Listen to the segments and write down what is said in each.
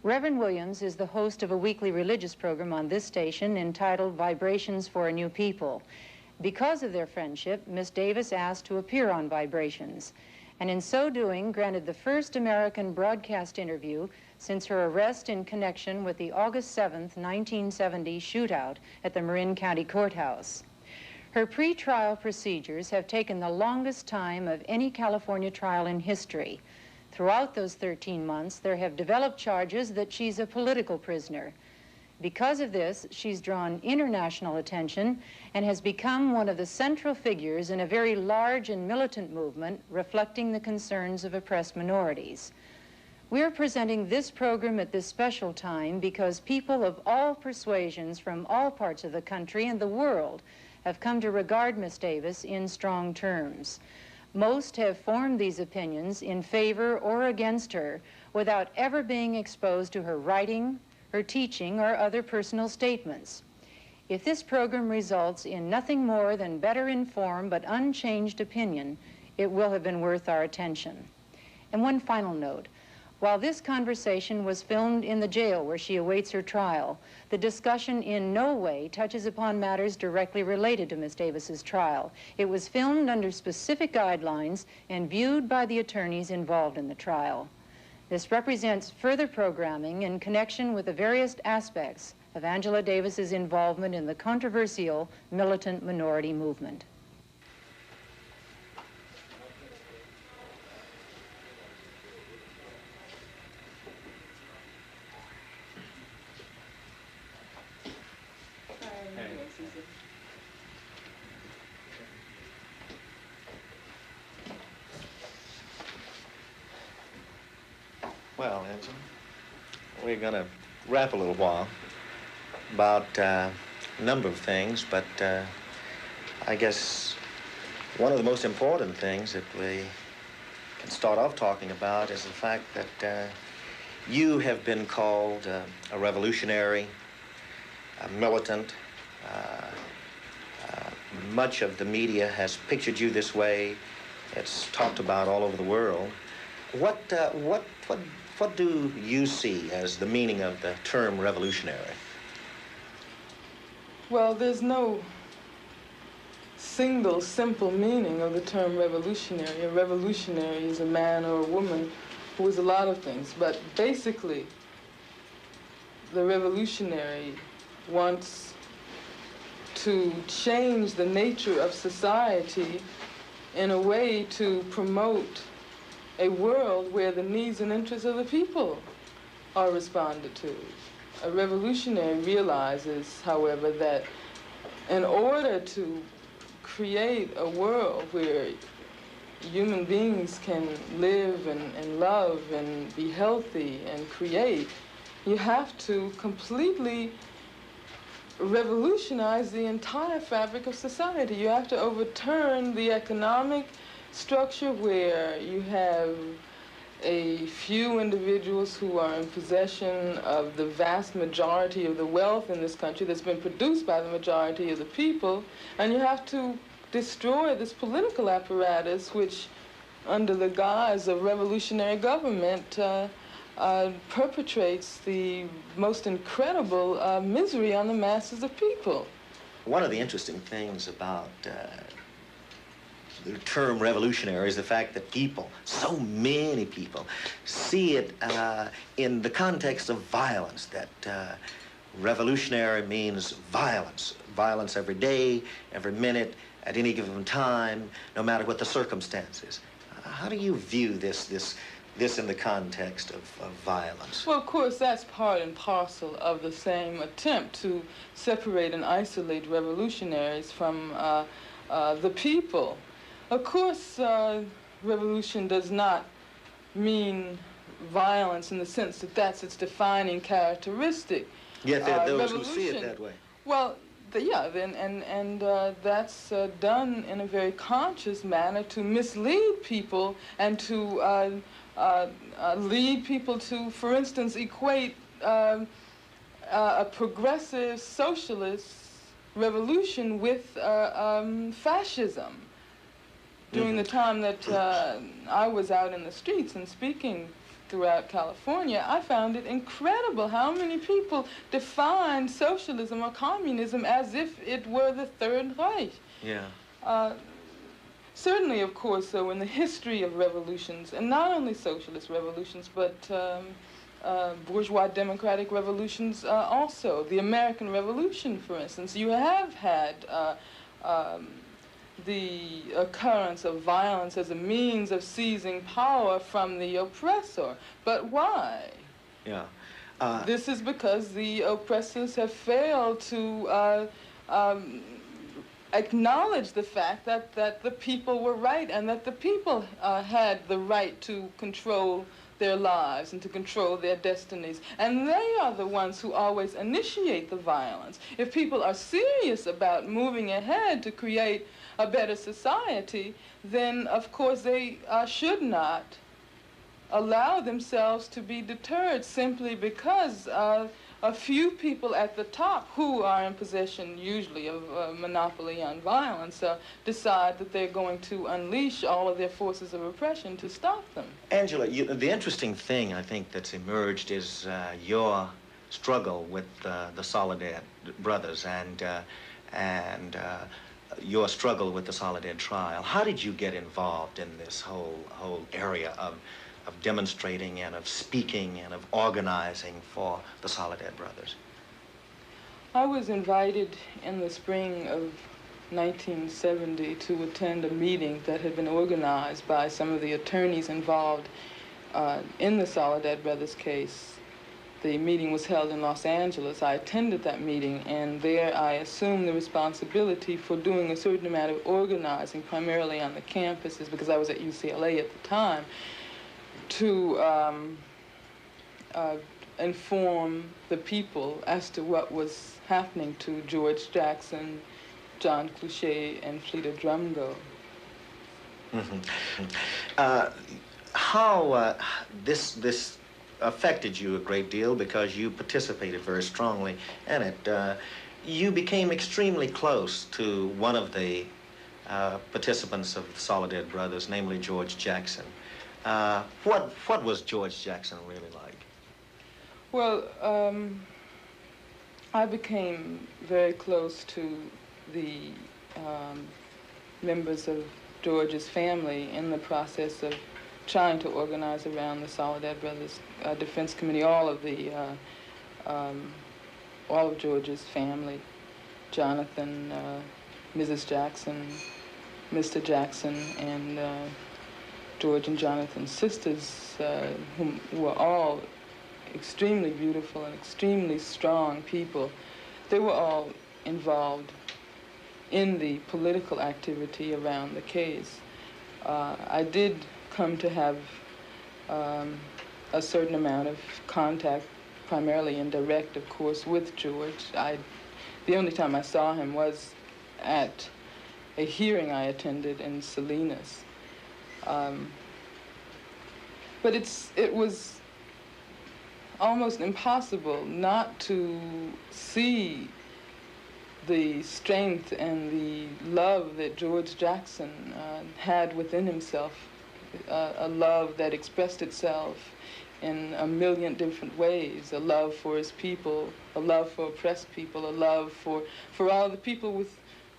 Reverend Williams is the host of a weekly religious program on this station entitled Vibrations for a New People. Because of their friendship, Miss Davis asked to appear on Vibrations, and in so doing granted the first American broadcast interview since her arrest in connection with the August 7th, 1970 shootout at the Marin County Courthouse. Her pre-trial procedures have taken the longest time of any California trial in history. Throughout those 13 months, there have developed charges that she's a political prisoner. Because of this, she's drawn international attention and has become one of the central figures in a very large and militant movement reflecting the concerns of oppressed minorities. We're presenting this program at this special time because people of all persuasions from all parts of the country and the world have come to regard Miss Davis in strong terms. Most have formed these opinions in favor or against her without ever being exposed to her writing, her teaching, or other personal statements. If this program results in nothing more than better informed but unchanged opinion, it will have been worth our attention. And one final note. While this conversation was filmed in the jail where she awaits her trial, the discussion in no way touches upon matters directly related to Miss Davis's trial. It was filmed under specific guidelines and viewed by the attorneys involved in the trial. This represents further programming in connection with the various aspects of Angela Davis's involvement in the controversial militant minority movement. Well, Angela, we're going to rap a little while about a number of things, but I guess one of the most important things that we can start off talking about is the fact that you have been called a revolutionary, a militant. Much of the media has pictured you this way. It's talked about all over the world. What do you see as the meaning of the term revolutionary? Well, there's no single, simple meaning of the term revolutionary. A revolutionary is a man or a woman who is a lot of things. But basically, the revolutionary wants to change the nature of society in a way to promote a world where the needs and interests of the people are responded to. A revolutionary realizes, however, that in order to create a world where human beings can live and love and be healthy and create, you have to completely revolutionize the entire fabric of society. You have to overturn the economic structure where you have a few individuals who are in possession of the vast majority of the wealth in this country that's been produced by the majority of the people, and you have to destroy this political apparatus which, under the guise of revolutionary government, perpetrates the most incredible misery on the masses of people. One of the interesting things about the term revolutionary is the fact that people, so many people, see it in the context of violence, that revolutionary means violence. Violence every day, every minute, at any given time, no matter what the circumstances. How do you view this in the context of violence? Well, of course, that's part and parcel of the same attempt to separate and isolate revolutionaries from the people. Of course, revolution does not mean violence in the sense that that's its defining characteristic. Yet there are those who see it that way. Well, that's done in a very conscious manner to mislead people and to lead people to, for instance, equate a progressive socialist revolution with fascism. During the time that I was out in the streets and speaking throughout California, I found it incredible how many people defined socialism or communism as if it were the Third Reich. Yeah. Certainly, of course, so in the history of revolutions, and not only socialist revolutions, but bourgeois democratic revolutions also. The American Revolution, for instance, you have had the occurrence of violence as a means of seizing power from the oppressor. But why? Yeah. This is because the oppressors have failed to acknowledge the fact that the people were right, and that the people had the right to control their lives and to control their destinies. And they are the ones who always initiate the violence. If people are serious about moving ahead to create a better society, then of course they should not allow themselves to be deterred simply because a few people at the top, who are in possession usually of monopoly on violence, decide that they're going to unleash all of their forces of oppression to stop them. Angela, the interesting thing I think that's emerged is your struggle with the Soledad brothers and your struggle with the Soledad trial. How did you get involved in this whole area of demonstrating and of speaking and of organizing for the Soledad brothers? I was invited in the spring of 1970 to attend a meeting that had been organized by some of the attorneys involved in the Soledad brothers case. The meeting was held in Los Angeles. I attended that meeting, and there I assumed the responsibility for doing a certain amount of organizing, primarily on the campuses, because I was at UCLA at the time, to inform the people as to what was happening to George Jackson, John Clouchet, and Fleta Drumgo. Mm-hmm. How this affected you a great deal, because you participated very strongly in it. You became extremely close to one of the participants of the Soledad brothers, namely George Jackson. What was George Jackson really like? Well, I became very close to the members of George's family in the process of trying to organize around the Soledad Brothers Defense Committee, all of George's family, Jonathan, Mrs. Jackson, Mr. Jackson, and George and Jonathan's sisters, who were all extremely beautiful and extremely strong people. They were all involved in the political activity around the case. I did come to have a certain amount of contact, primarily indirect, of course, with George. The only time I saw him was at a hearing I attended in Salinas. But it was almost impossible not to see the strength and the love that George Jackson had within himself, a love that expressed itself in a million different ways, a love for his people, a love for oppressed people, a love for all the people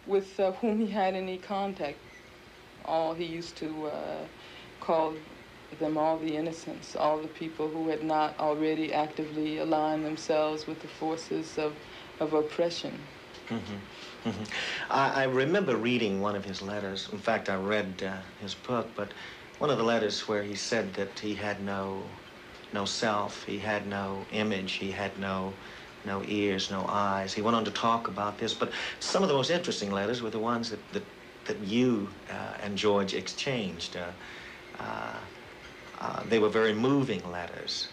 with whom he had any contact. All he used to call them all the innocents, all the people who had not already actively aligned themselves with the forces of oppression. Mm-hmm. Mm-hmm. I remember reading one of his letters. In fact, I read his book, but one of the letters where he said that he had no self, he had no image, he had no ears, no eyes. He went on to talk about this, but some of the most interesting letters were the ones that you and George exchanged. They were very moving letters.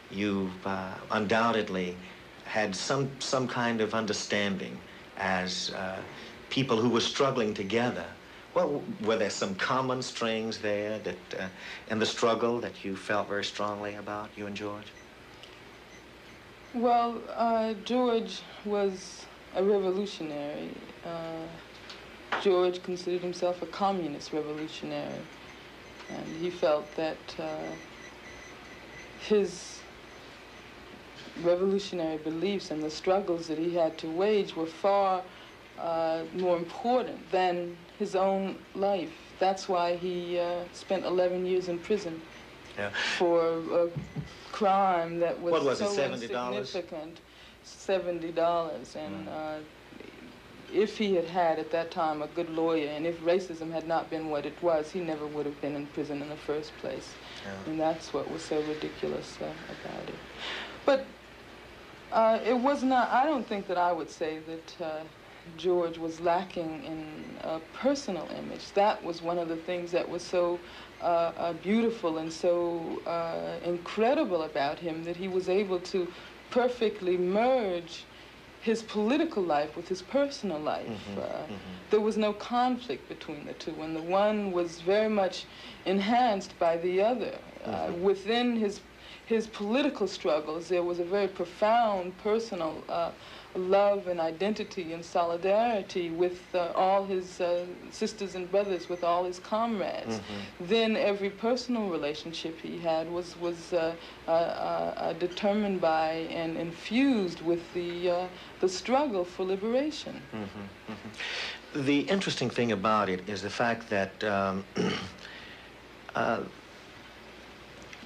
You undoubtedly had some kind of understanding as people who were struggling together. Well, were there some common strings there that in the struggle that you felt very strongly about, you and George? Well, George was a revolutionary. George considered himself a communist revolutionary, and he felt that his revolutionary beliefs and the struggles that he had to wage were far more important than his own life. That's why he spent 11 years in prison for a crime that was, what was so it, $70? insignificant. $70. And if he had had at that time a good lawyer, and if racism had not been what it was, he never would have been in prison in the first place. And that's what was so ridiculous about it. But it was not, I don't think that I would say that George was lacking in a personal image. That was one of the things that was so beautiful and so incredible about him, that he was able to perfectly merge his political life with his personal life. There was no conflict between the two, and the one was very much enhanced by the other. Within his political struggles, there was a very profound personal love and identity and solidarity with all his sisters and brothers, with all his comrades. Then every personal relationship he had was determined by and infused with the struggle for liberation. The interesting thing about it is the fact that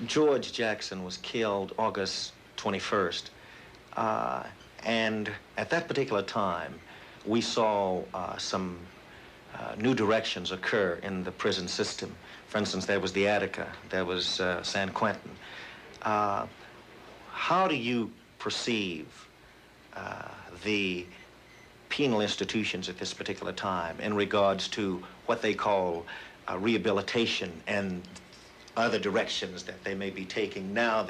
George Jackson was killed August 21st. And at that particular time, we saw some new directions occur in the prison system. For instance, there was the Attica, there was San Quentin. How do you perceive the penal institutions at this particular time in regards to what they call rehabilitation and other directions that they may be taking now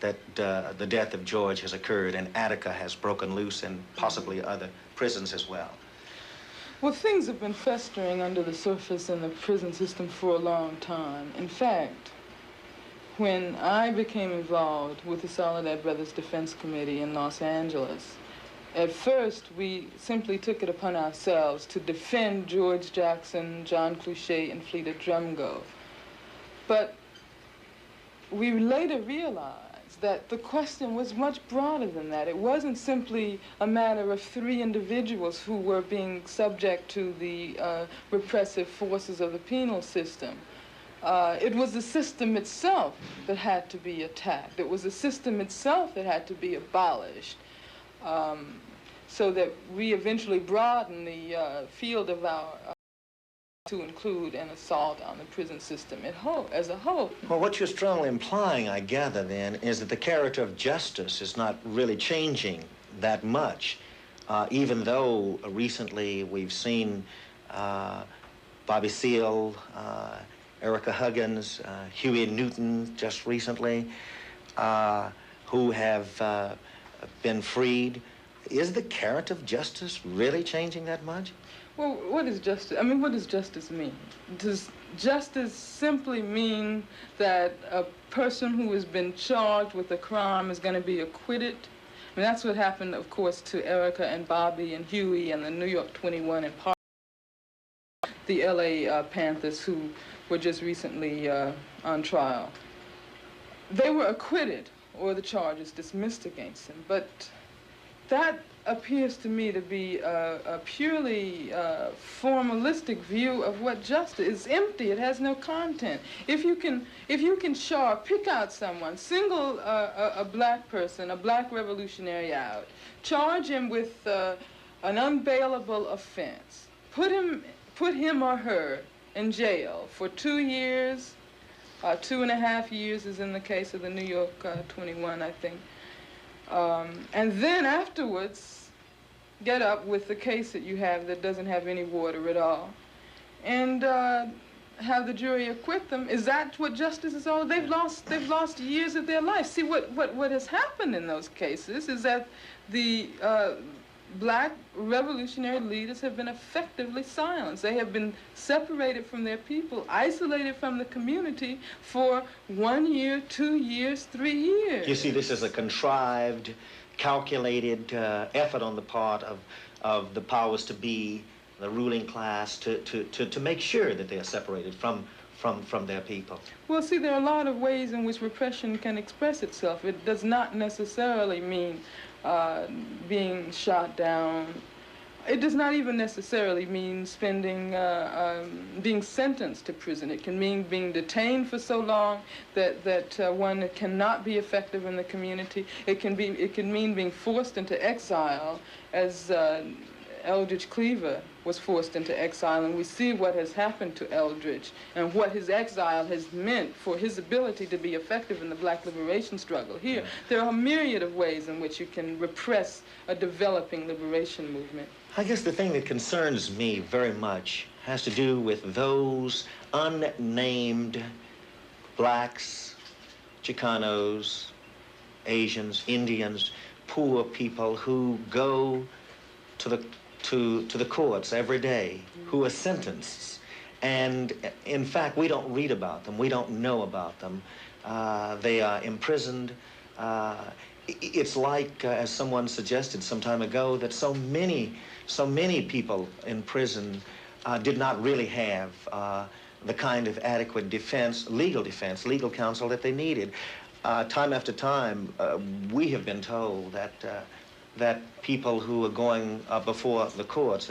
that the death of George has occurred and Attica has broken loose and possibly other prisons as well? Well, things have been festering under the surface in the prison system for a long time. In fact, when I became involved with the Soledad Brothers Defense Committee in Los Angeles, at first we simply took it upon ourselves to defend George Jackson, John Cluchet, and Fleta Drumgo. But we later realized that the question was much broader than that. It wasn't simply a matter of three individuals who were being subject to the repressive forces of the penal system. It was the system itself that had to be attacked. It was the system itself that had to be abolished, so that we eventually broadened the field of our to include an assault on the prison system as a whole. Well, what you're strongly implying, I gather, then, is that the character of justice is not really changing that much, even though recently we've seen Bobby Seale, Erica Huggins, Huey Newton just recently, who have been freed. Is the character of justice really changing that much? Well, what is justice? I mean, what does justice mean? Does justice simply mean that a person who has been charged with a crime is going to be acquitted? I mean, that's what happened, of course, to Erica and Bobby and Huey and the New York 21 and the LA Panthers, who were just recently on trial. They were acquitted, or the charges dismissed against them, but that appears to me to be a purely formalistic view of what justice is. Empty. It has no content. If you can pick out someone, single a black person, a black revolutionary out, charge him with an unbailable offense, put him or her in jail for 2 years, 2.5 years, as in the case of the New York 21, I think. And then afterwards, get up with the case that you have that doesn't have any water at all, and have the jury acquit them. Is that what justice is all? They've lost years of their life. See, what has happened in those cases is that the black revolutionary leaders have been effectively silenced. They have been separated from their people, isolated from the community for 1 year, 2 years, 3 years. You see, this is a contrived, calculated effort on the part of the powers to be, the ruling class, to make sure that they are separated from from their people? Well, see, there are a lot of ways in which repression can express itself. It does not necessarily mean being shot down. It does not even necessarily mean being sentenced to prison. It can mean being detained for so long that one cannot be effective in the community. It can mean being forced into exile, as Eldridge Cleaver was forced into exile, and we see what has happened to Eldridge and what his exile has meant for his ability to be effective in the black liberation struggle here. There are a myriad of ways in which you can repress a developing liberation movement. I guess the thing that concerns me very much has to do with those unnamed blacks, Chicanos, Asians, Indians, poor people who go to the courts every day, who are sentenced. And in fact, we don't read about them. We don't know about them. They are imprisoned. It's like, as someone suggested some time ago, that so many people in prison did not really have the kind of adequate defense, legal counsel that they needed. Time after time, we have been told that people who are going before the courts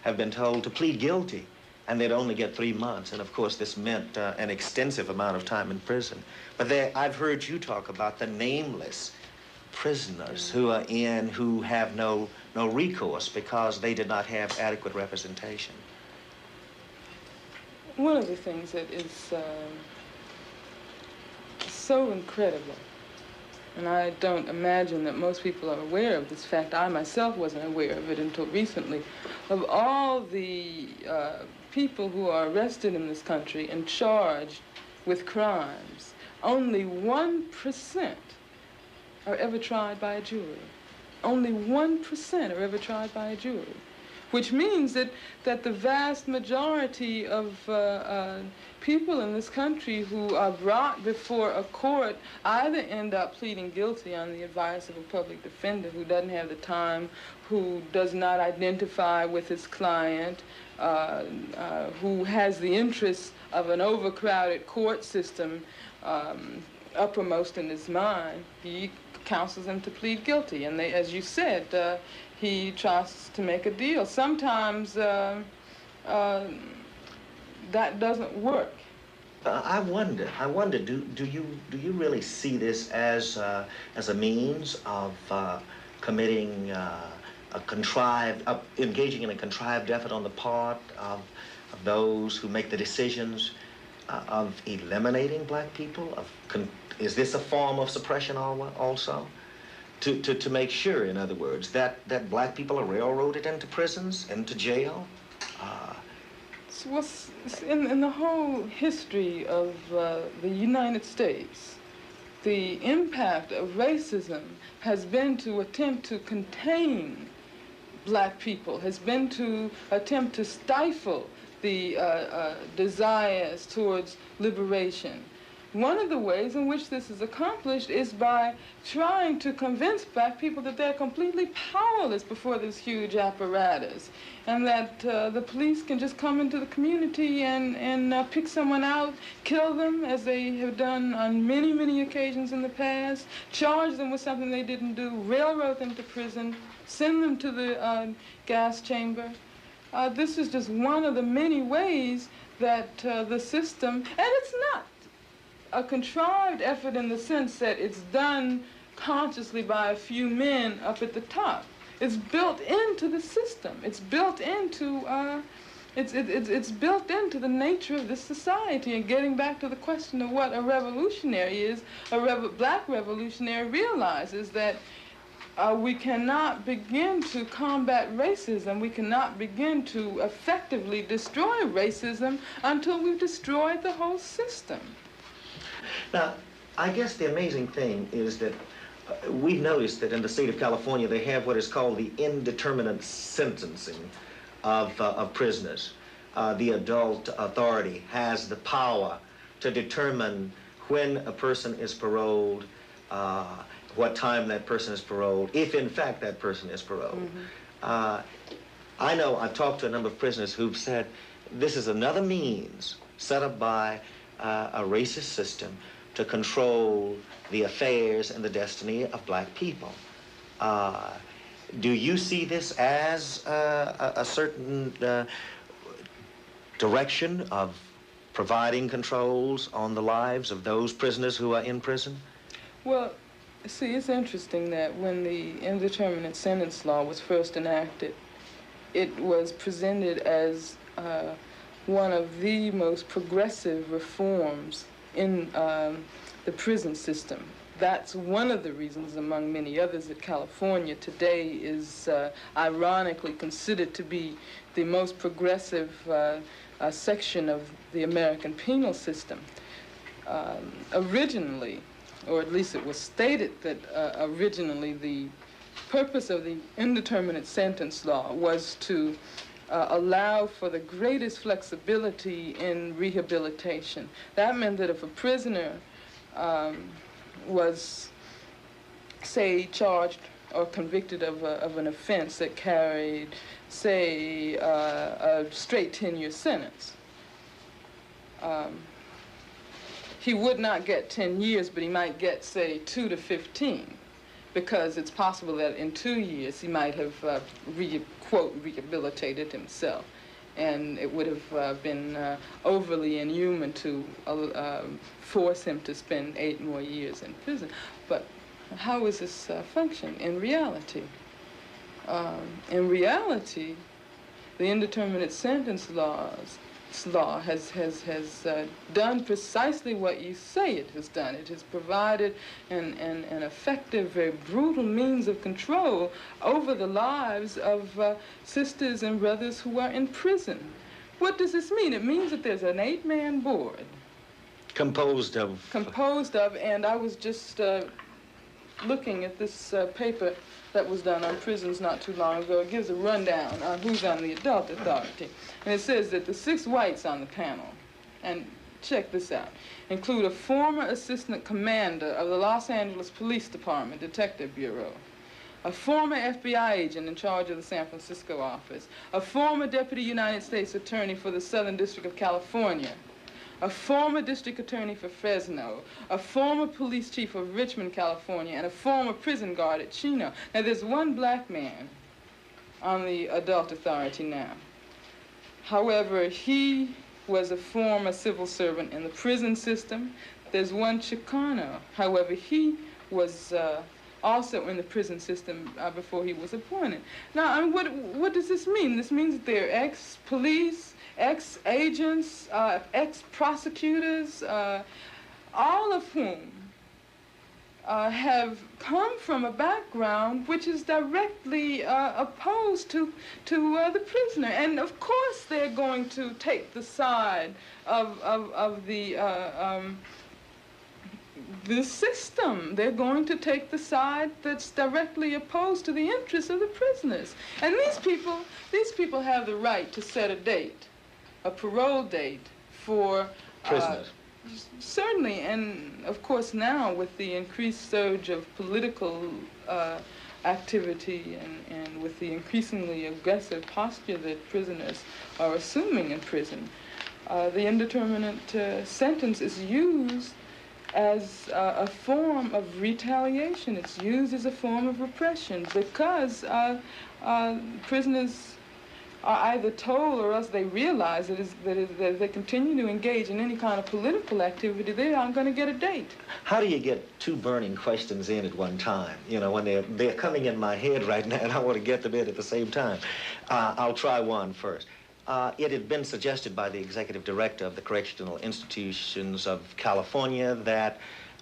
have been told to plead guilty, and they'd only get 3 months. And of course, this meant an extensive amount of time in prison. But I've heard you talk about the nameless prisoners who have no recourse because they did not have adequate representation. One of the things that is so incredible, and I don't imagine that most people are aware of this fact, I myself wasn't aware of it until recently, of all the people who are arrested in this country and charged with crimes, only 1% are ever tried by a jury. Only 1% are ever tried by a jury, which means that the vast majority of people in this country who are brought before a court either end up pleading guilty on the advice of a public defender who doesn't have the time, who does not identify with his client, who has the interests of an overcrowded court system uppermost in his mind. He counsels them to plead guilty, and they, as you said, he tries to make a deal. Sometimes that doesn't work. I wonder. Do you really see this as a means of committing engaging in a contrived effort on the part of those who make the decisions of eliminating black people? Is this a form of suppression also? To make sure, in other words, that black people are railroaded into prisons, into jail? In the whole history of the United States, the impact of racism has been to attempt to contain black people, has been to attempt to stifle the desires towards liberation. One of the ways in which this is accomplished is by trying to convince black people that they're completely powerless before this huge apparatus, and that the police can just come into the community and pick someone out, kill them, as they have done on many, many occasions in the past, charge them with something they didn't do, railroad them to prison, send them to the gas chamber. This is just one of the many ways that the system, and it's not a contrived effort in the sense that it's done consciously by a few men up at the top. It's built into the system. It's built into it's built into the nature of this society. And getting back to the question of what a revolutionary is, black revolutionary realizes that we cannot begin to combat racism. We cannot begin to effectively destroy racism until we've destroyed the whole system. Now, I guess the amazing thing is that we've noticed that in the state of California they have what is called the indeterminate sentencing of prisoners. The adult authority has the power to determine when a person is paroled, what time that person is paroled, if in fact that person is paroled. Mm-hmm. I know I've talked to a number of prisoners who've said this is another means set up by a racist system to control the affairs and the destiny of black people. Do you see this as a certain direction of providing controls on the lives of those prisoners who are in prison? Well, see, it's interesting that when the indeterminate sentence law was first enacted, it was presented as one of the most progressive reforms in the prison system. That's one of the reasons, among many others, that California today is ironically considered to be the most progressive section of the American penal system. Originally, or at least it was stated that originally the purpose of the indeterminate sentence law was to allow for the greatest flexibility in rehabilitation. That meant that if a prisoner was, say, charged or convicted of an offense that carried, say, a straight 10-year sentence, he would not get 10 years, but he might get, say, 2 to 15, because it's possible that in 2 years he might have, quote, rehabilitated himself. And it would have been overly inhuman to force him to spend 8 more years in prison. But how is this function in reality? In reality, the indeterminate sentence law has done precisely what you say it has done. It has provided an effective, very brutal means of control over the lives of sisters and brothers who are in prison. What does this mean? It means that there's an 8-man board. Composed of, and I was just looking at this paper that was done on prisons not too long ago. It gives a rundown on who's on the adult authority. And it says that the 6 whites on the panel, and check this out, include a former assistant commander of the Los Angeles Police Department Detective Bureau, a former FBI agent in charge of the San Francisco office, a former deputy United States attorney for the Southern District of California, a former district attorney for Fresno, a former police chief of Richmond, California, and a former prison guard at Chino. Now, there's one black man on the adult authority now. However, he was a former civil servant in the prison system. There's one Chicano. However, he was also in the prison system before he was appointed. Now, I mean, what does this mean? This means that they're ex-police, ex-agents, ex-prosecutors, all of whom have come from a background which is directly opposed to the prisoner. And of course they're going to take the side of the system. They're going to take the side that's directly opposed to the interests of the prisoners. And these people have the right to set a date, a parole date for prisoners. Certainly, and of course now with the increased surge of political activity and with the increasingly aggressive posture that prisoners are assuming in prison, the indeterminate sentence is used as a form of retaliation. It's used as a form of repression because prisoners are either told or else they realize that if they continue to engage in any kind of political activity, they aren't going to get a date. How do you get 2 burning questions in at one time? You know, when they're coming in my head right now, and I want to get them in at the same time. I'll try one first. It had been suggested by the executive director of the Correctional Institutions of California that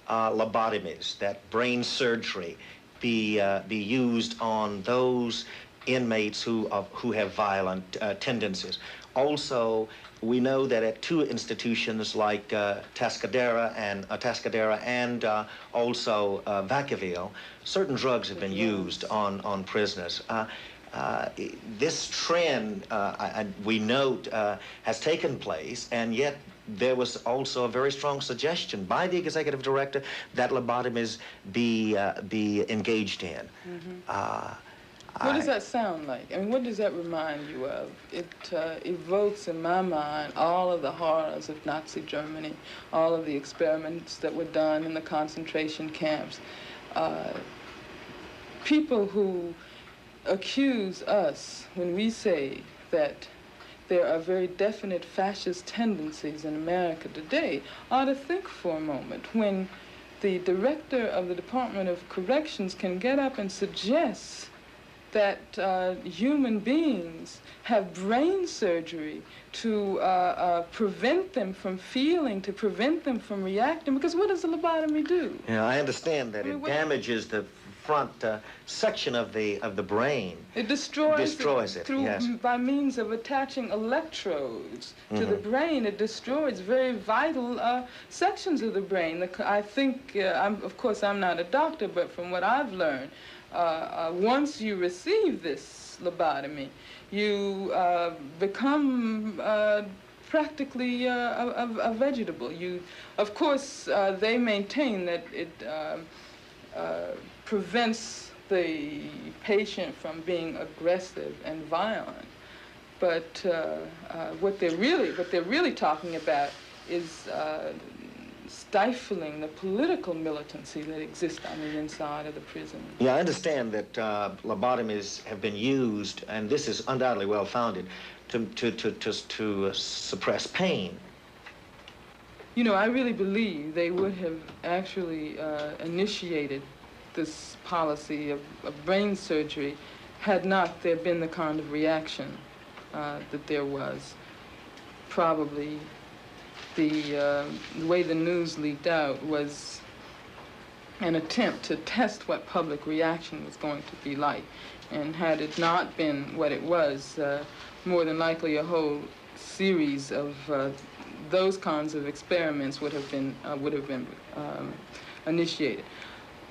lobotomies, that brain surgery, be used on those inmates who have violent tendencies. Also, we know that at 2 institutions like Tascadera and also Vacaville, certain drugs have been used on prisoners. This trend, we note, has taken place, and yet there was also a very strong suggestion by the executive director that lobotomies be engaged in. What does that sound like? I mean, what does that remind you of? It evokes in my mind all of the horrors of Nazi Germany, all of the experiments that were done in the concentration camps. People who accuse us when we say that there are very definite fascist tendencies in America today ought to think for a moment when the director of the Department of Corrections can get up and suggest that human beings have brain surgery to prevent them from feeling, to prevent them from reacting, because what does a lobotomy do? Yeah, I understand that it damages the front section of the brain. It destroys it through, yes. By means of attaching electrodes to the brain. It destroys very vital sections of the brain. I think, of course, I'm not a doctor, but from what I've learned, once you receive this lobotomy, you become practically a vegetable. Of course, they maintain that it prevents the patient from being aggressive and violent. But what they're really talking about is stifling the political militancy that exists on the inside of the prison. Yeah, I understand that lobotomies have been used, and this is undoubtedly well-founded, to suppress pain. You know, I really believe they would have actually initiated this policy of brain surgery had not there been the kind of reaction that there was. Probably the way the news leaked out was an attempt to test what public reaction was going to be like. And had it not been what it was, more than likely a whole series of those kinds of experiments would have been initiated.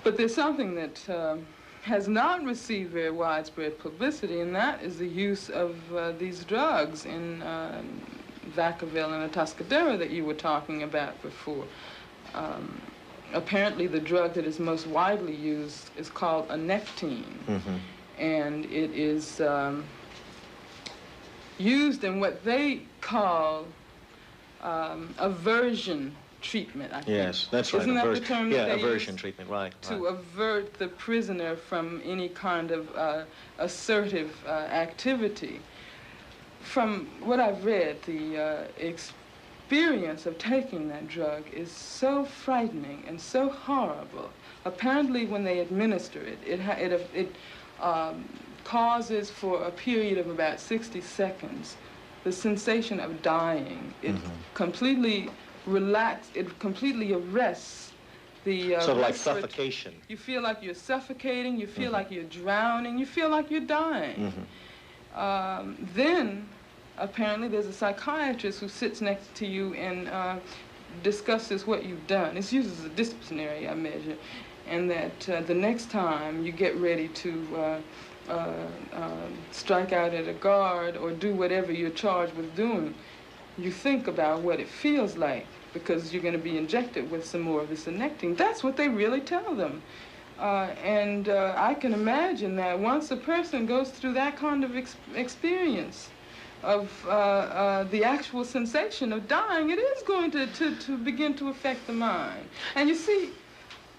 But there's something that has not received very widespread publicity, and that is the use of these drugs in Vacaville and Atascadero that you were talking about before. Apparently the drug that is most widely used is called anectine, and it is used in what they call aversion treatment, I think. Yes, that's right. Isn't that the term that they aversion use? Treatment, right. To avert the prisoner from any kind of assertive activity. From what I've read, the experience of taking that drug is so frightening and so horrible. Apparently, when they administer it, it causes for a period of about 60 seconds the sensation of dying. It completely it completely arrests the sort of like suffocation. You feel like you're suffocating, you feel like you're drowning, you feel like you're dying. Then apparently there's a psychiatrist who sits next to you and discusses what you've done. It's used as a disciplinary measure, and that the next time you get ready to strike out at a guard or do whatever you're charged with doing, you think about what it feels like, because you're going to be injected with some more of this anectine. That's what they really tell them. And I can imagine that once a person goes through that kind of experience of the actual sensation of dying, it is going to begin to affect the mind. And you see,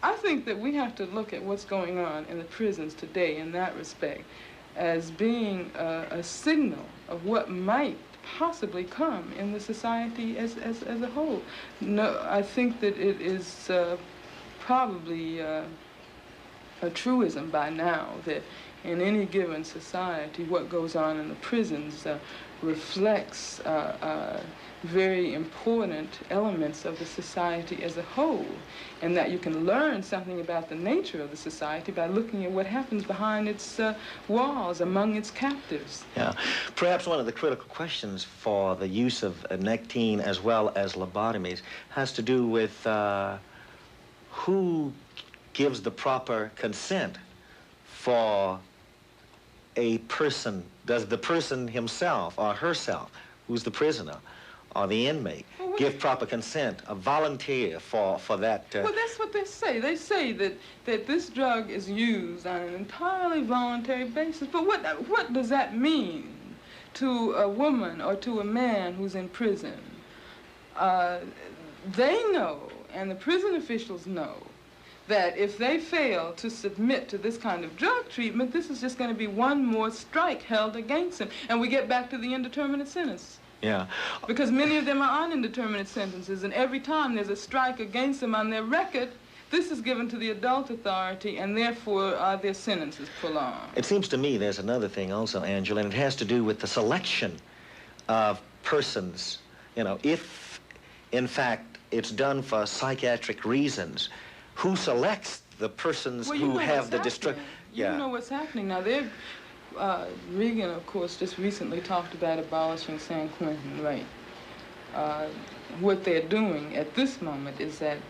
I think that we have to look at what's going on in the prisons today in that respect as being a signal of what might possibly come in the society as a whole. No, I think that it is probably a truism by now that in any given society, what goes on in the prisons reflects very important elements of the society as a whole, and that you can learn something about the nature of the society by looking at what happens behind its walls, among its captives. Yeah. Perhaps one of the critical questions for the use of anectine as well as lobotomies has to do with who gives the proper consent for a person. Does the person himself or herself, who's the prisoner, or the inmate, give proper consent, volunteer for that. Well, that's what they say. They say that this drug is used on an entirely voluntary basis. But what does that mean to a woman or to a man who's in prison? They know, and the prison officials know, that if they fail to submit to this kind of drug treatment, this is just going to be one more strike held against them. And we get back to the indeterminate sentence. Yeah. Because many of them are on indeterminate sentences, and every time there's a strike against them on their record, this is given to the adult authority, and therefore their sentence is prolonged. It seems to me there's another thing also, Angela, and it has to do with the selection of persons. You know, if, in fact, it's done for psychiatric reasons, who selects the persons who have the destruction? You know what's happening now. Reagan, of course, just recently talked about abolishing San Quentin, right? What they're doing at this moment is that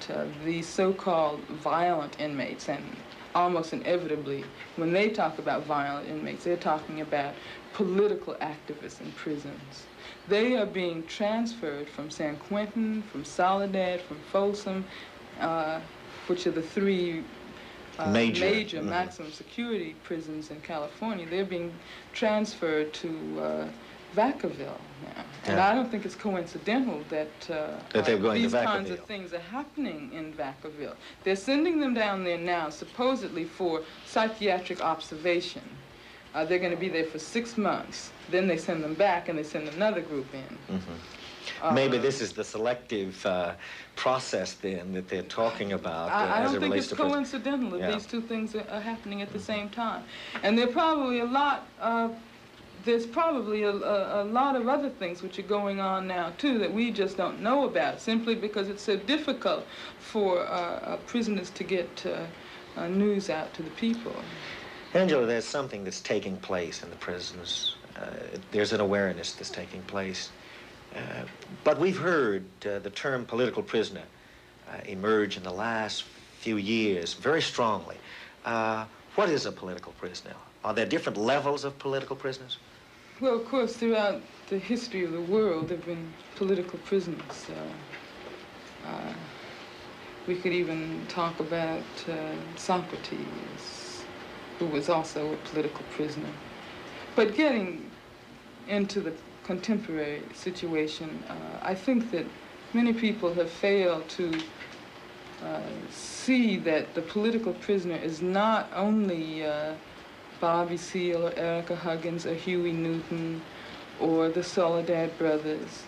the so-called violent inmates, and almost inevitably, when they talk about violent inmates, they're talking about political activists in prisons. They are being transferred from San Quentin, from Soledad, from Folsom, which are the three major maximum security prisons in California. They're being transferred to Vacaville now. And I don't think it's coincidental that they're going these to kinds of things are happening in Vacaville. They're sending them down there now, supposedly for psychiatric observation. They're going to be there for 6 months. Then they send them back, and they send another group in. Maybe this is the selective process, then, that they're talking about I as don't it think relates it's to coincidental that these two things are happening at the same time. And there are probably there's probably a lot of other things which are going on now, too, that we just don't know about, simply because it's so difficult for prisoners to get news out to the people. Angela, there's something that's taking place in the prisons. There's an awareness that's taking place. But we've heard the term political prisoner emerge in the last few years very strongly. What is a political prisoner? Are there different levels of political prisoners? Well, of course, throughout the history of the world, there have been political prisoners. We could even talk about Socrates, who was also a political prisoner. But getting into the contemporary situation, I think that many people have failed to see that the political prisoner is not only Bobby Seale or Erica Huggins or Huey Newton or the Soledad brothers.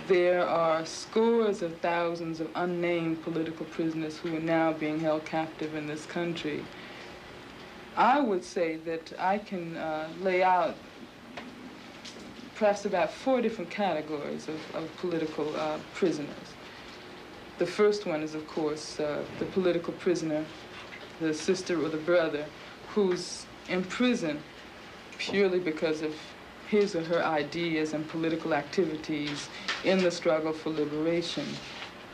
There are scores of thousands of unnamed political prisoners who are now being held captive in this country. I would say that I can lay out perhaps about 4 different categories of political prisoners. The first one is, of course, the political prisoner, the sister or the brother, who's in prison purely because of his or her ideas and political activities in the struggle for liberation.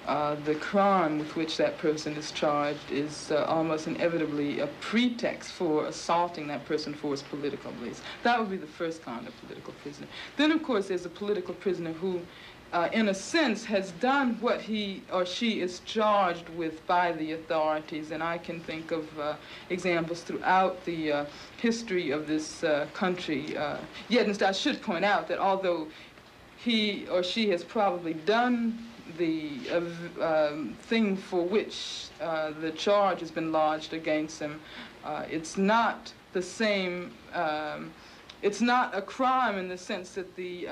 The crime with which that person is charged is almost inevitably a pretext for assaulting that person for his political beliefs. That would be the first kind of political prisoner. Then, of course, there's a political prisoner who, in a sense, has done what he or she is charged with by the authorities. And I can think of examples throughout the history of this country. Yet, I should point out that although he or she has probably done the thing for which the charge has been lodged against them, it's not the same, it's not a crime in the sense that the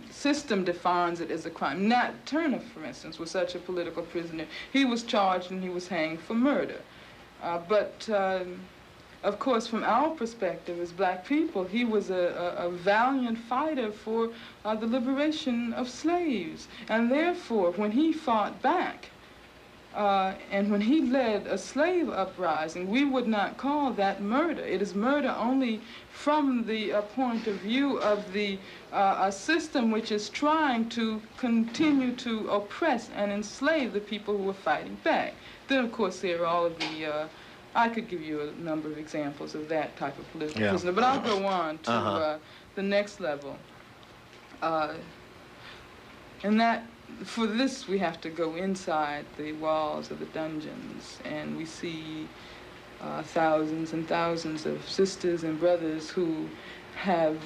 system defines it as a crime. Nat Turner, for instance, was such a political prisoner. He was charged and he was hanged for murder. But of course, from our perspective as black people, he was a valiant fighter for the liberation of slaves. And therefore, when he fought back, and when he led a slave uprising, we would not call that murder. It is murder only from the point of view of the a system which is trying to continue to oppress and enslave the people who are fighting back. Then, of course, there are all of the I could give you a number of examples of that type of political prisoner, but I'll go on to the next level. And that, for this, we have to go inside the walls of the dungeons, and we see thousands and thousands of sisters and brothers who have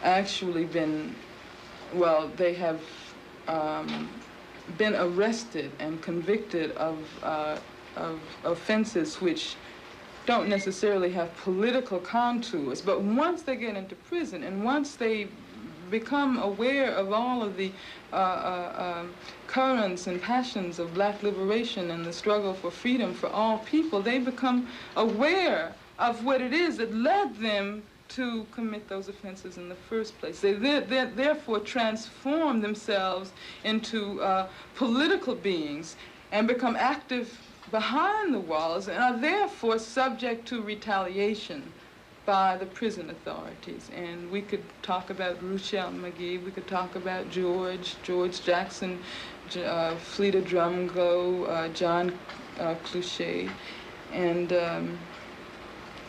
actually been, well, they have been arrested and convicted of offenses which don't necessarily have political contours, but once they get into prison and once they become aware of all of the currents and passions of black liberation and the struggle for freedom for all people, they become aware of what it is that led them to commit those offenses in the first place. They therefore transform themselves into political beings and become active behind the walls and are therefore subject to retaliation by the prison authorities. And we could talk about Ruchell McGee, we could talk about George Jackson, Fleta Drumgo, John Clouchet, and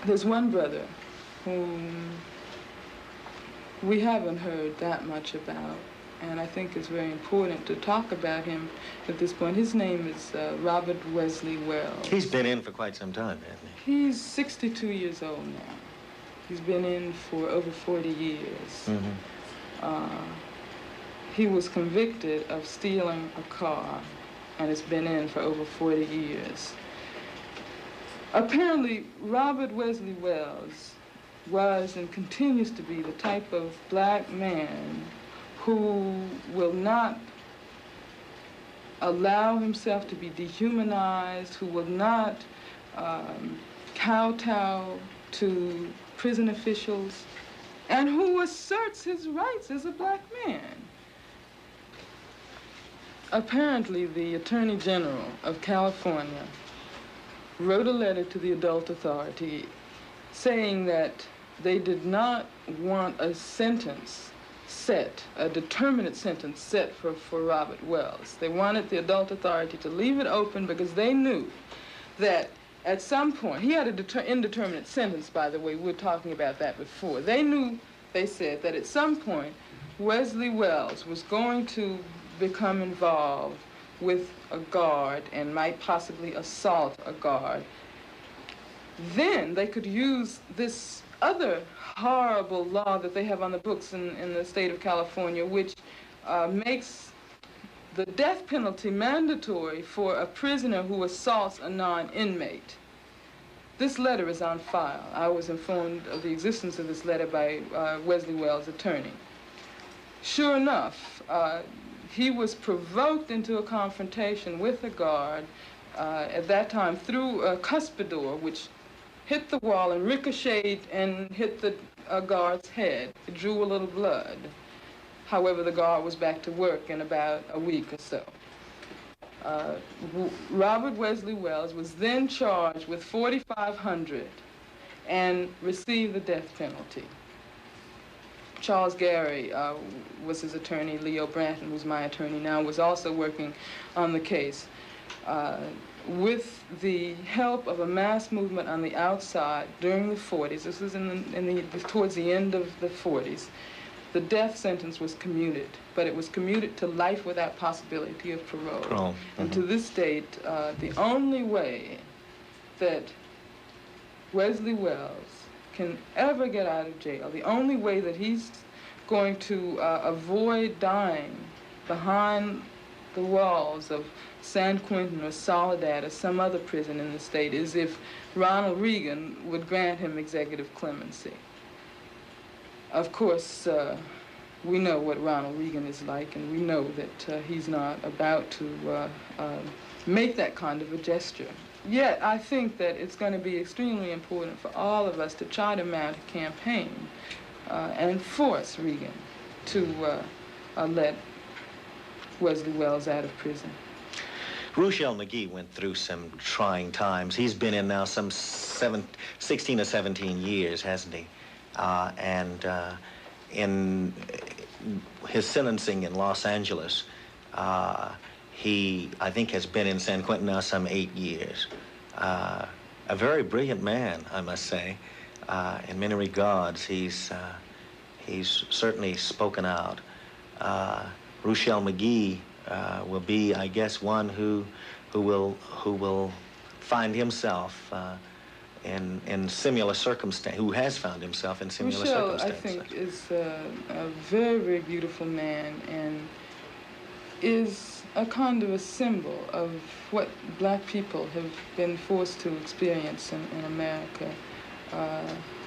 there's one brother whom we haven't heard that much about, and I think it's very important to talk about him at this point. His name is Robert Wesley Wells. He's been in for quite some time, hasn't he? He's 62 years old now. He's been in for over 40 years. Mm-hmm. He was convicted of stealing a car and has been in for over 40 years. Apparently, Robert Wesley Wells was and continues to be the type of black man who will not allow himself to be dehumanized, who will not kowtow to prison officials, and who asserts his rights as a black man. Apparently, the Attorney General of California wrote a letter to the adult authority saying that they did not want a sentence set, a determinate sentence set for Robert Wells. They wanted the adult authority to leave it open because they knew that at some point, he had an indeterminate sentence, by the way, we were talking about that before. They knew, they said, that at some point, Wesley Wells was going to become involved with a guard and might possibly assault a guard. Then they could use this other horrible law that they have on the books in the state of California, which makes the death penalty mandatory for a prisoner who assaults a non-inmate. This letter is on file. I was informed of the existence of this letter by Wesley Wells' attorney. Sure enough, he was provoked into a confrontation with a guard at that time through a cuspidor, which hit the wall and ricocheted and hit the guard's head. It drew a little blood. However, the guard was back to work in about a week or so. Robert Wesley Wells was then charged with 4,500 and received the death penalty. Charles Gary was his attorney. Leo Branton, who's my attorney now, was also working on the case. With the help of a mass movement on the outside during the 40s, this was towards the end of the 40s, the death sentence was commuted, but it was commuted to life without possibility of parole. Mm-hmm. And to this date, the only way that Wesley Wells can ever get out of jail, the only way that he's going to avoid dying behind the walls of San Quentin or Soledad or some other prison in the state is if Ronald Reagan would grant him executive clemency. Of course, we know what Ronald Reagan is like, and we know that he's not about to make that kind of a gesture. Yet, I think that it's going to be extremely important for all of us to try to mount a campaign and force Reagan to let Wesley Wells out of prison. Ruchell McGee went through some trying times. He's been in now some 16 or 17 years, hasn't he? And in his sentencing in Los Angeles, he, I think, has been in San Quentin now some 8 years. A very brilliant man, I must say. In many regards, he's certainly spoken out Rochelle McGee will be, I guess, one who will find himself in similar circumstance, who has found himself in similar circumstances. Rochelle, I think, is a very, very beautiful man and is a kind of a symbol of what black people have been forced to experience in America.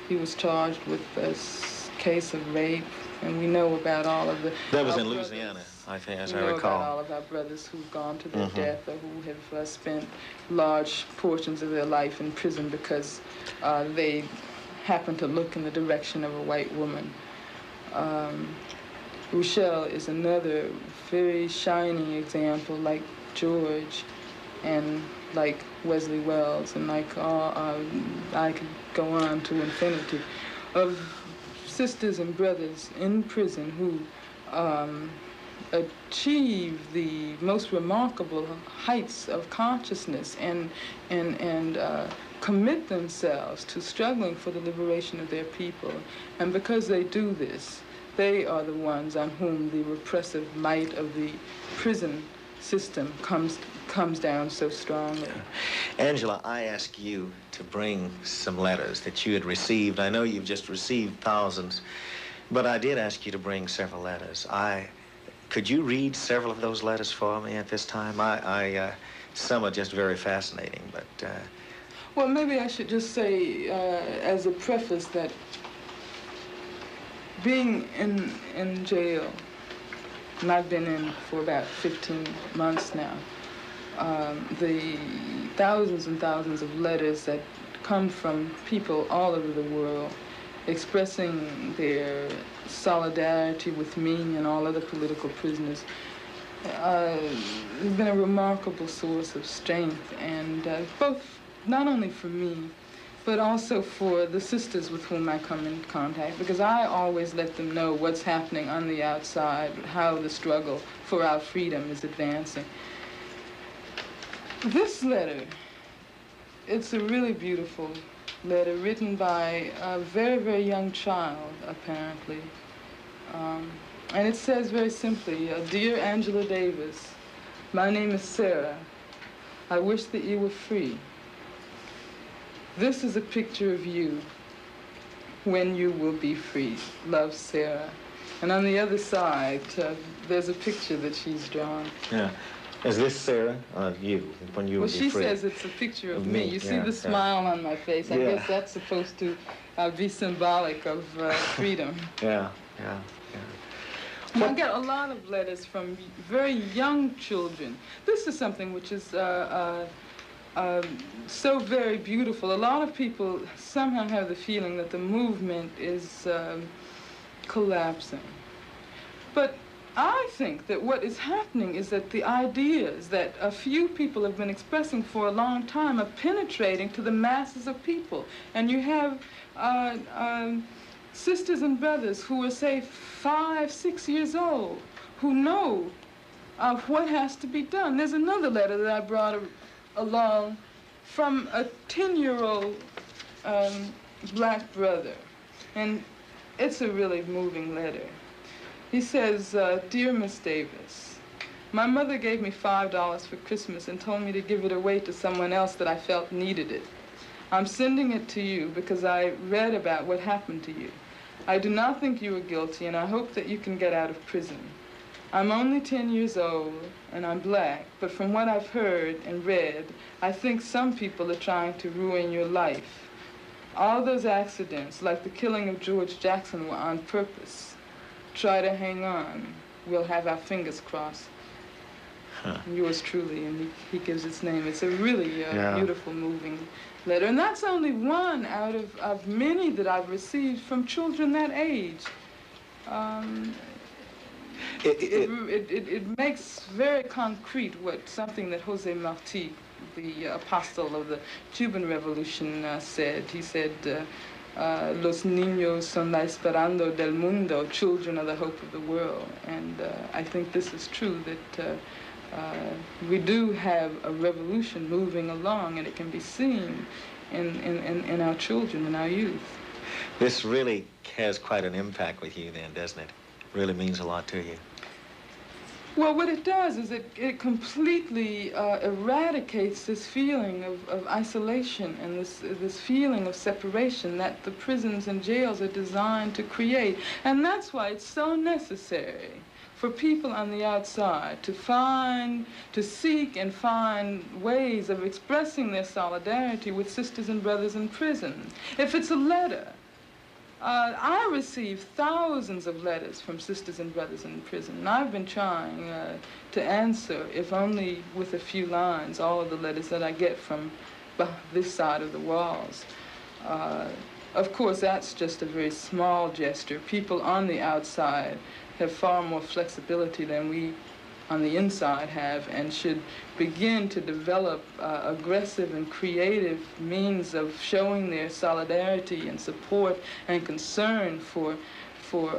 He was charged with a case of rape, and we know about all of the... That was in Louisiana, I think, as I recall. We know about all of our brothers who've gone to their death or who have spent large portions of their life in prison because they happened to look in the direction of a white woman. Rochelle is another very shining example, like George and like Wesley Wells, and like I could go on to infinity, of sisters and brothers in prison who achieve the most remarkable heights of consciousness and commit themselves to struggling for the liberation of their people. And because they do this, they are the ones on whom the repressive might of the prison system comes down so strongly. Angela, I asked you to bring some letters that you had received. I know you've just received thousands, but I did ask you to bring several letters. Could you read several of those letters for me at this time? Some are just very fascinating, but... Well, maybe I should just say as a preface that being in jail, and I've been in for about 15 months now, the thousands and thousands of letters that come from people all over the world expressing their solidarity with me and all other political prisoners has been a remarkable source of strength, and both not only for me, but also for the sisters with whom I come in contact, because I always let them know what's happening on the outside, how the struggle for our freedom is advancing. This letter, it's a really beautiful letter written by a very, very young child, apparently. And it says very simply, "Dear Angela Davis, my name is Sarah. I wish that you were free. This is a picture of you when you will be free. Love, Sarah." And on the other side, there's a picture that she's drawn. Yeah. Is this Sarah? You, when you will be free? Well, she says it's a picture of me. You see the smile on my face. I guess that's supposed to be symbolic of freedom. Yeah. I get a lot of letters from very young children. This is something which is so very beautiful. A lot of people somehow have the feeling that the movement is collapsing. But I think that what is happening is that the ideas that a few people have been expressing for a long time are penetrating to the masses of people. And you have sisters and brothers who are, say, 5, 6 years old, who know of what has to be done. There's another letter that I brought along from a 10-year-old black brother, and it's a really moving letter. He says, "Dear Miss Davis, my mother gave me $5 for Christmas and told me to give it away to someone else that I felt needed it. I'm sending it to you because I read about what happened to you. I do not think you are guilty, and I hope that you can get out of prison. I'm only 10 years old, and I'm black, but from what I've heard and read, I think some people are trying to ruin your life. All those accidents, like the killing of George Jackson, were on purpose. Try to hang on. We'll have our fingers crossed." Yours truly, and he gives its name. It's a really beautiful, moving letter. And that's only one out of many that I've received from children that age. It makes very concrete something that Jose Marti, the apostle of the Cuban Revolution, said. He said, "Los niños son la esperanza del mundo," children are the hope of the world. And I think this is true, that we do have a revolution moving along, and it can be seen in our children, in our youth. This really has quite an impact with you then, doesn't it? Really means a lot to you. Well, what it does is it completely eradicates this feeling of isolation and this feeling of separation that the prisons and jails are designed to create. And that's why it's so necessary for people on the outside to seek and find ways of expressing their solidarity with sisters and brothers in prison. If it's a letter, I receive thousands of letters from sisters and brothers in prison, and I've been trying to answer, if only with a few lines, all of the letters that I get from this side of the walls. Of course, that's just a very small gesture. People on the outside have far more flexibility than we on the inside have, and should begin to develop aggressive and creative means of showing their solidarity and support and concern for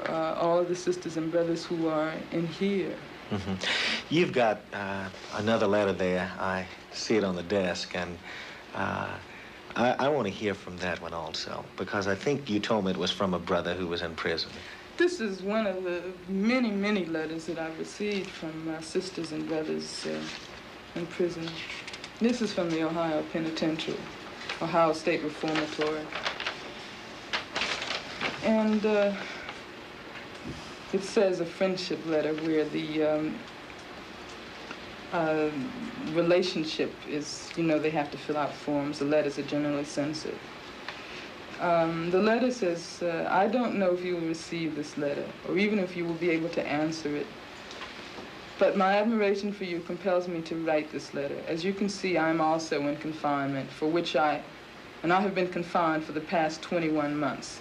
all of the sisters and brothers who are in here. Mm-hmm. You've got another letter there. I see it on the desk, and I want to hear from that one also, because I think you told me it was from a brother who was in prison. This is one of the many, many letters that I've received from sisters and brothers in prison. This is from the Ohio Penitentiary, Ohio State Reformatory. And it says a friendship letter where the relationship is, they have to fill out forms. The letters are generally censored. The letter says, I don't know if you will receive this letter, or even if you will be able to answer it, but my admiration for you compels me to write this letter. As you can see, I am also in confinement, for which I have been confined for the past 21 months.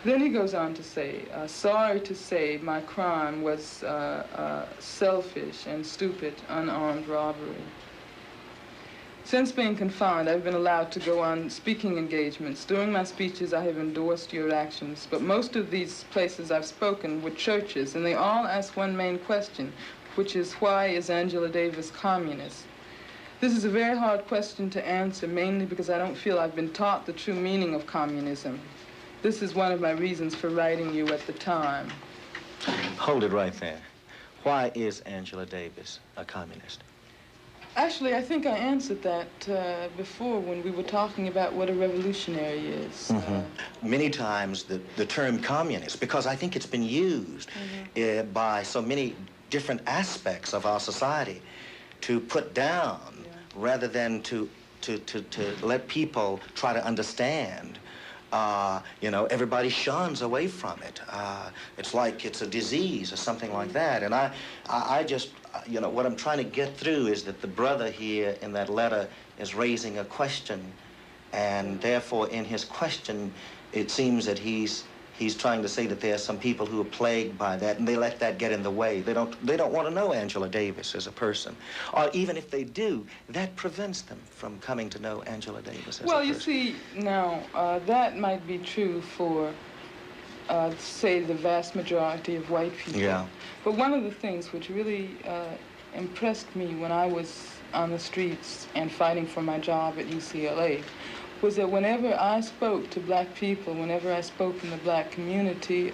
Then he goes on to say, sorry to say my crime was selfish and stupid, unarmed robbery. Since being confined, I've been allowed to go on speaking engagements. During my speeches, I have endorsed your actions, but most of these places I've spoken were churches, and they all ask one main question, which is, why is Angela Davis communist? This is a very hard question to answer, mainly because I don't feel I've been taught the true meaning of communism. This is one of my reasons for writing you at the time. Hold it right there. Why is Angela Davis a communist? Actually, I think I answered that before when we were talking about what a revolutionary is. Mm-hmm. Many times the term communist, because I think it's been used by so many different aspects of our society to put down rather than to let people try to understand. Everybody shuns away from it. It's like it's a disease or something like that. And I just, what I'm trying to get through is that the brother here in that letter is raising a question, and therefore in his question, it seems that he's trying to say that there are some people who are plagued by that, and they let that get in the way. They don't want to know Angela Davis as a person. Or even if they do, that prevents them from coming to know Angela Davis as a person. Well, you see, now, that might be true for, say, the vast majority of white people. Yeah. But one of the things which really impressed me when I was on the streets and fighting for my job at UCLA was that whenever I spoke to black people, whenever I spoke in the black community,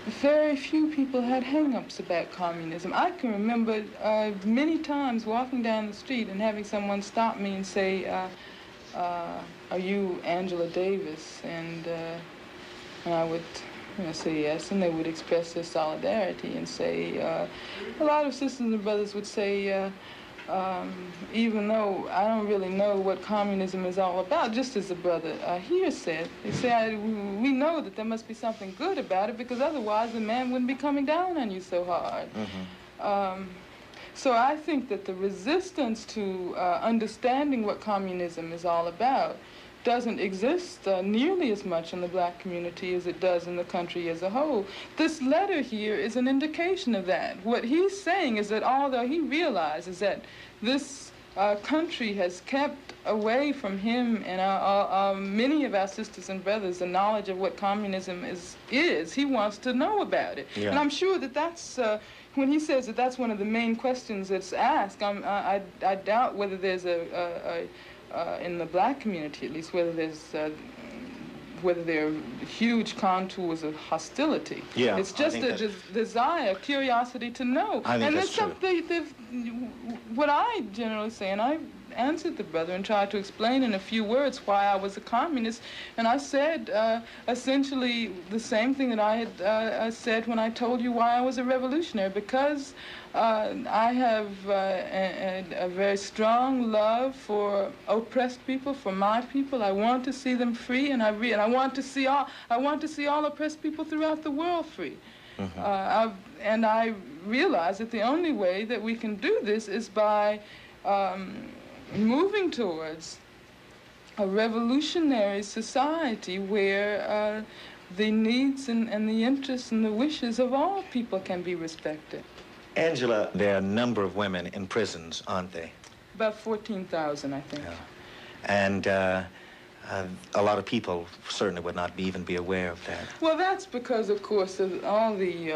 very few people had hang-ups about communism. I can remember many times walking down the street and having someone stop me and say, are you Angela Davis? And I would say yes, and they would express their solidarity and say, a lot of sisters and brothers would say, even though I don't really know what communism is all about, just as the brother here said, they say, we know that there must be something good about it, because otherwise the man wouldn't be coming down on you so hard. Mm-hmm. So I think that the resistance to understanding what communism is all about doesn't exist nearly as much in the black community as it does in the country as a whole. This letter here is an indication of that. What he's saying is that although he realizes that this country has kept away from him and many of our sisters and brothers the knowledge of what communism is, he wants to know about it. Yeah. And I'm sure that that's, when he says that that's one of the main questions that's asked, I doubt whether there's in the black community at least, whether there's whether there are huge contours of hostility. Yeah, it's just a desire, curiosity to know. I think and that's true. What I generally say, and I answered the brother and tried to explain in a few words why I was a communist, and I said essentially the same thing that I had said when I told you why I was a revolutionary, because I have a very strong love for oppressed people, for my people. I want to see them free, and I want to see all oppressed people throughout the world free. Mm-hmm. And I realize that the only way that we can do this is by moving towards a revolutionary society where the needs and the interests and the wishes of all people can be respected. Angela, there are a number of women in prisons, aren't they? About 14,000, I think. Yeah. And a lot of people certainly would not even be aware of that. Well, that's because, of course, of all the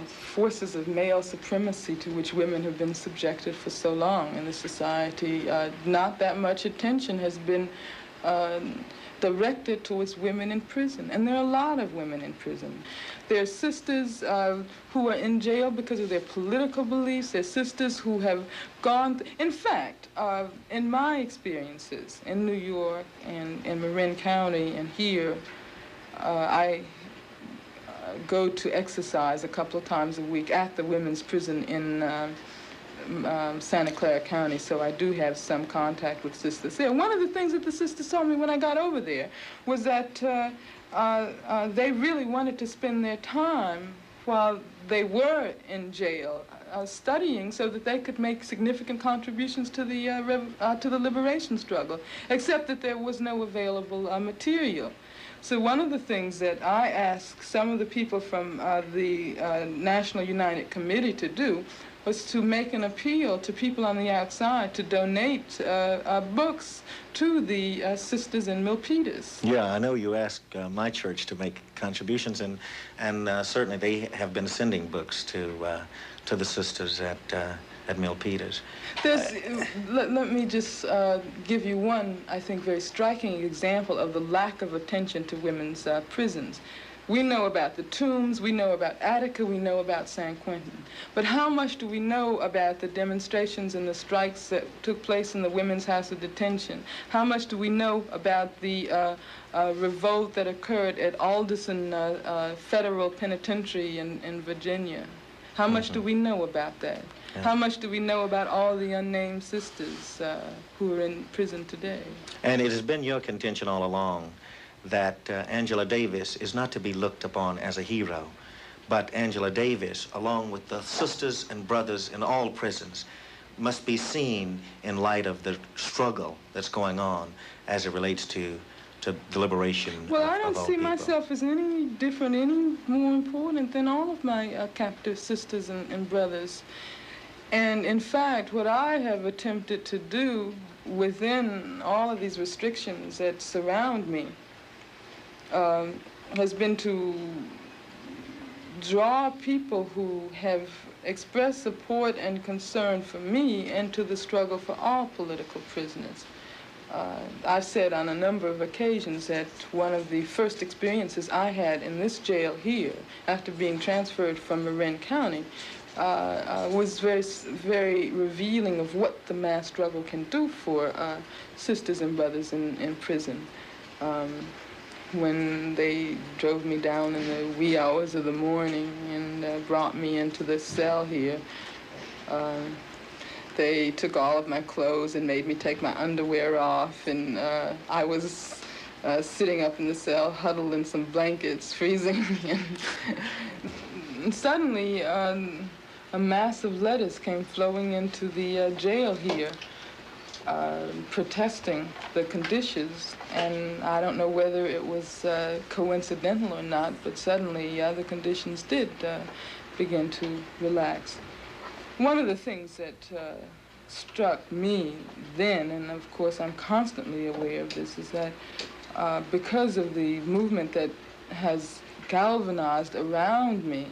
forces of male supremacy to which women have been subjected for so long in the society. Not that much attention has been directed towards women in prison, and there are a lot of women in prison. There are sisters who are in jail because of their political beliefs. There are sisters who have gone... In fact, in my experiences in New York and in Marin County and here, I go to exercise a couple of times a week at the women's prison in Santa Clara County, so I do have some contact with sisters there. One of the things that the sisters told me when I got over there was that they really wanted to spend their time while they were in jail studying so that they could make significant contributions to the liberation struggle, except that there was no available material. So one of the things that I asked some of the people from the National United Committee to do was to make an appeal to people on the outside to donate books to the sisters in Milpitas. Yeah, I know you asked my church to make contributions, and certainly they have been sending books to the sisters at Milpitas. Let me just give you one, I think, very striking example of the lack of attention to women's prisons. We know about the Tombs, we know about Attica, we know about San Quentin. But how much do we know about the demonstrations and the strikes that took place in the Women's House of Detention? How much do we know about the revolt that occurred at Alderson Federal Penitentiary in Virginia? How much do we know about that? Yeah. How much do we know about all the unnamed sisters who are in prison today? And it has been your contention all along that Angela Davis is not to be looked upon as a hero, but Angela Davis, along with the sisters and brothers in all prisons, must be seen in light of the struggle that's going on as it relates to the liberation of all people. Well, I don't see myself as any different, any more important than all of my captive sisters and brothers. And in fact, what I have attempted to do within all of these restrictions that surround me has been to draw people who have expressed support and concern for me into the struggle for all political prisoners. I've said on a number of occasions that one of the first experiences I had in this jail here, after being transferred from Marin County, was very revealing of what the mass struggle can do for sisters and brothers in prison. When they drove me down in the wee hours of the morning and brought me into the cell here, they took all of my clothes and made me take my underwear off, and I was sitting up in the cell, huddled in some blankets, freezing. And suddenly, a mass of letters came flowing into the jail here, protesting the conditions. And I don't know whether it was coincidental or not, but suddenly the conditions did begin to relax. One of the things that struck me then, and of course I'm constantly aware of this, is that because of the movement that has galvanized around me,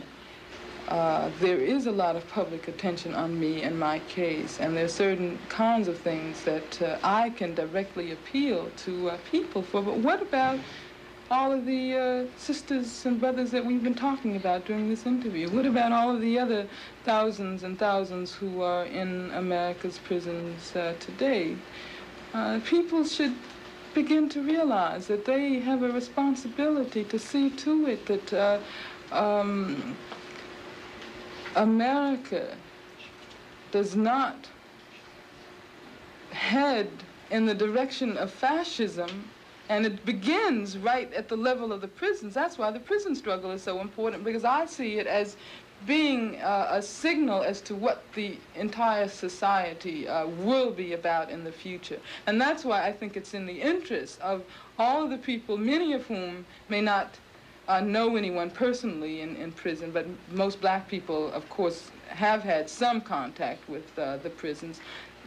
there is a lot of public attention on me and my case, and there are certain kinds of things that I can directly appeal to people for. But what about all of the sisters and brothers that we've been talking about during this interview? What about all of the other thousands and thousands who are in America's prisons today? People should begin to realize that they have a responsibility to see to it that America does not head in the direction of fascism, and it begins right at the level of the prisons. That's why the prison struggle is so important, because I see it as being a signal as to what the entire society will be about in the future. And that's why I think it's in the interest of all of the people, many of whom may not know anyone personally in prison, but most black people, of course, have had some contact with the prisons.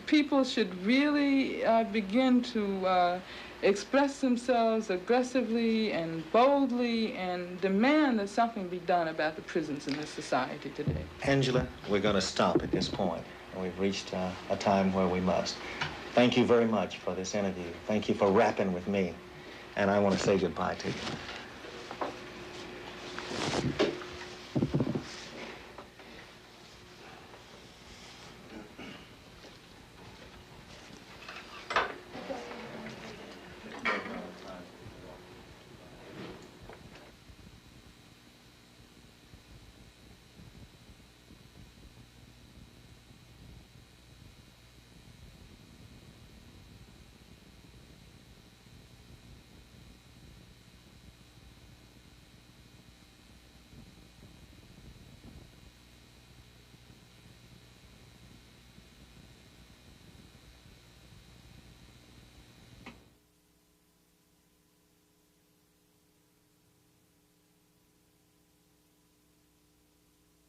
People should really begin to express themselves aggressively and boldly and demand that something be done about the prisons in this society today. Angela, we're going to stop at this point. We've reached a time where we must. Thank you very much for this interview. Thank you for rapping with me. And I want to say goodbye to you.